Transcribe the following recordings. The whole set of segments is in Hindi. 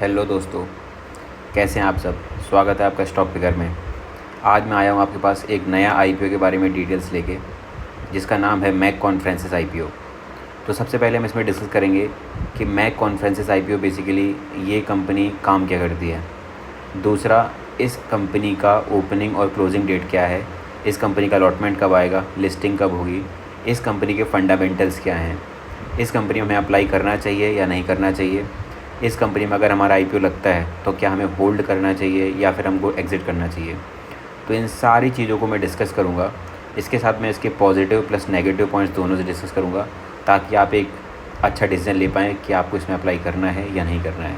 हेलो दोस्तों, कैसे हैं आप सब। स्वागत है आपका स्टॉक पिकर में। आज मैं आया हूँ आपके पास एक नया आईपीओ के बारे में डिटेल्स लेके, जिसका नाम है मैक कॉन्फ्रेंसेस आईपीओ। तो सबसे पहले हम इसमें डिस्कस करेंगे कि मैक कॉन्फ्रेंसेस आईपीओ बेसिकली ये कंपनी काम क्या करती है। दूसरा, इस कंपनी का ओपनिंग और क्लोजिंग डेट क्या है, इस कंपनी का अलॉटमेंट कब आएगा, लिस्टिंग कब होगी, इस कंपनी के फंडामेंटल्स क्या हैं, इस कंपनी में हमें अप्लाई करना चाहिए या नहीं करना चाहिए, इस कंपनी में अगर हमारा आईपीओ लगता है तो क्या हमें होल्ड करना चाहिए या फिर हमको एग्ज़िट करना चाहिए। तो इन सारी चीज़ों को मैं डिस्कस करूँगा। इसके साथ मैं इसके पॉजिटिव प्लस नेगेटिव पॉइंट्स दोनों से डिस्कस करूँगा, ताकि आप एक अच्छा डिसीजन ले पाएँ कि आपको इसमें अप्लाई करना है या नहीं करना है।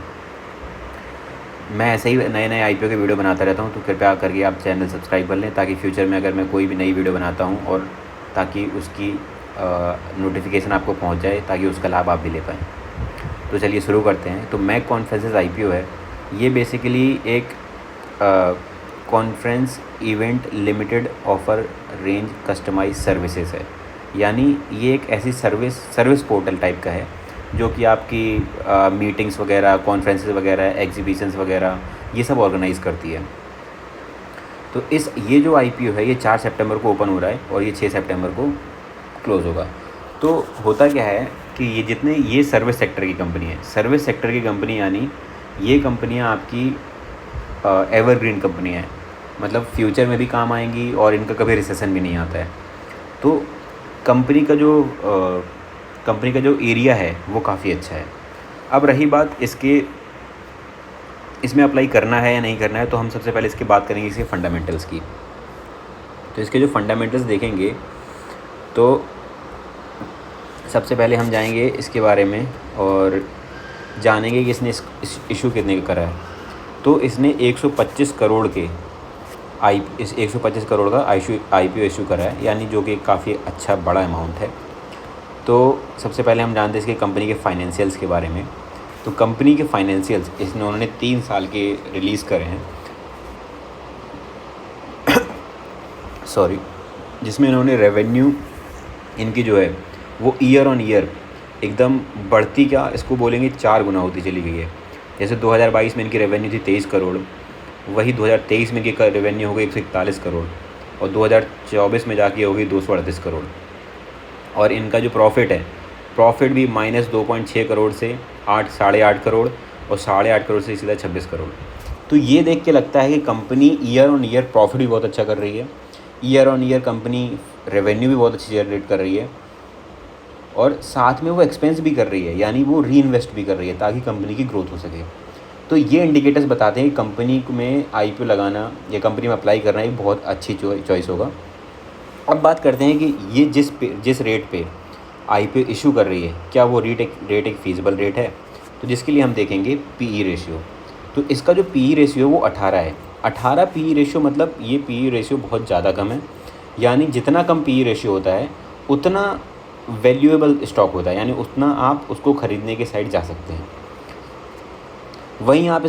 मैं ऐसे ही नए नए आईपीओ के वीडियो बनाता रहता हूँ, तो कृपया करके आप चैनल सब्सक्राइब कर लें, ताकि फ्यूचर में अगर मैं कोई भी नई वीडियो बनाता हूँ और ताकि उसकी नोटिफिकेशन आपको पहुँच जाए, ताकि उसका लाभ आप भी ले पाएँ। तो चलिए शुरू करते हैं। तो मैक कॉन्फ्रेंसेस आईपीओ है, ये बेसिकली एक conference event limited offer range customise services है। यानी ये एक ऐसी सर्विस पोर्टल टाइप का है जो कि आपकी मीटिंग्स वगैरह, कॉन्फ्रेंसेस वगैरह, एग्जीबिशंस वगैरह ये सब ऑर्गेनाइज़ करती है। तो ये जो आईपीओ है ये 4 सितंबर को ओपन हो रहा है और ये 6 सितंबर को क्लोज़ होगा। तो होता क्या है कि ये सर्विस सेक्टर की कंपनी है। सर्विस सेक्टर की कंपनी यानी ये कंपनियां आपकी एवरग्रीन कंपनी है, मतलब फ्यूचर में भी काम आएंगी और इनका कभी रिसेशन भी नहीं आता है। तो कंपनी का जो एरिया है वो काफ़ी अच्छा है। अब रही बात इसमें अप्लाई करना है या नहीं करना है, तो हम सबसे पहले इसकी बात करेंगे इसके फंडामेंटल्स की। तो इसके जो फंडामेंटल्स देखेंगे तो सबसे पहले हम जाएंगे इसके बारे में और जानेंगे कि इसने इस इशू कितने का करा है। तो इसने 125 करोड़ का आईपीओ इशू करा है, यानी जो कि काफ़ी अच्छा बड़ा अमाउंट है। तो सबसे पहले हम जानते हैं इसकी कंपनी के फाइनेंशियल्स के बारे में। तो कंपनी के फाइनेंशियल्स उन्होंने 3 साल के रिलीज़ करे हैं सॉरी, जिसमें इन्होंने रेवेन्यू इनकी जो है वो ईयर ऑन ईयर एकदम बढ़ती, क्या इसको बोलेंगे, 4 गुना होती चली गई है। जैसे 2022 में इनकी रेवेन्यू थी 23 करोड़, वही 2023 में इनकी रेवेन्यू हो गई 141 करोड़ और 2024 में जाके हो गई 238 करोड़। और इनका जो प्रॉफिट भी -2.6 करोड़ से 8.5 करोड़ और 8.5 करोड़ से सीधा 26 करोड़। तो ये देख के लगता है कि company year on year profit भी बहुत अच्छा कर रही है, year on year company revenue भी बहुत अच्छी जनरेट कर रही है और साथ में वो एक्सपेंस भी कर रही है, यानी वो री इन्वेस्ट भी कर रही है ताकि कंपनी की ग्रोथ हो सके। तो ये इंडिकेटर्स बताते हैं कि कंपनी में आईपीओ लगाना या कंपनी में अप्लाई करना एक बहुत अच्छी चॉइस होगा। अब बात करते हैं कि ये जिस रेट पे आईपीओ इशू कर रही है, क्या वो रेट एक फीजिबल रेट है। तो जिसके लिए हम देखेंगे पीई रेशियो। तो इसका जो पीई रेशियो वो 18 है। 18 पीई रेशियो मतलब ये पीई रेशियो बहुत ज़्यादा कम है, यानी जितना कम पीई रेशियो होता है उतना वैल्यूएबल स्टॉक होता है, यानी उतना आप उसको ख़रीदने के साइड जा सकते हैं। वहीं आप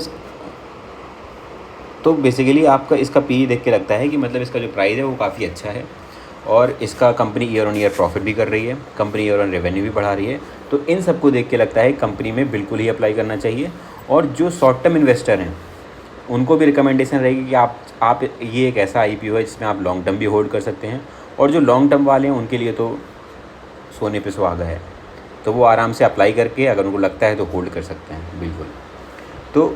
तो बेसिकली आपका इसका पी देख के लगता है कि मतलब इसका जो प्राइस है वो काफ़ी अच्छा है और इसका company year on year profit भी कर रही है, कंपनी ईयर ऑन रेवेन्यू भी बढ़ा रही है। तो इन सबको देख के लगता है कंपनी में बिल्कुल ही अप्लाई करना चाहिए। और जो शॉर्ट टर्म इन्वेस्टर हैं उनको भी रिकमेंडेशन रहेगी कि आप ये एक ऐसा आईपीओ है जिसमें आप लॉन्ग टर्म भी होल्ड कर सकते हैं, और जो लॉन्ग टर्म वाले हैं उनके लिए तो सोने पे सुहागा है। तो वो आराम से अप्लाई करके अगर उनको लगता है तो होल्ड कर सकते हैं बिल्कुल। तो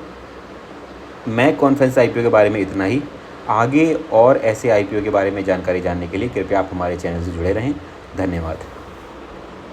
मैक कॉन्फ्रेंस आईपीओ के बारे में इतना ही। आगे और ऐसे आईपीओ के बारे में जानकारी जानने के लिए कृपया आप हमारे चैनल से जुड़े रहें। धन्यवाद।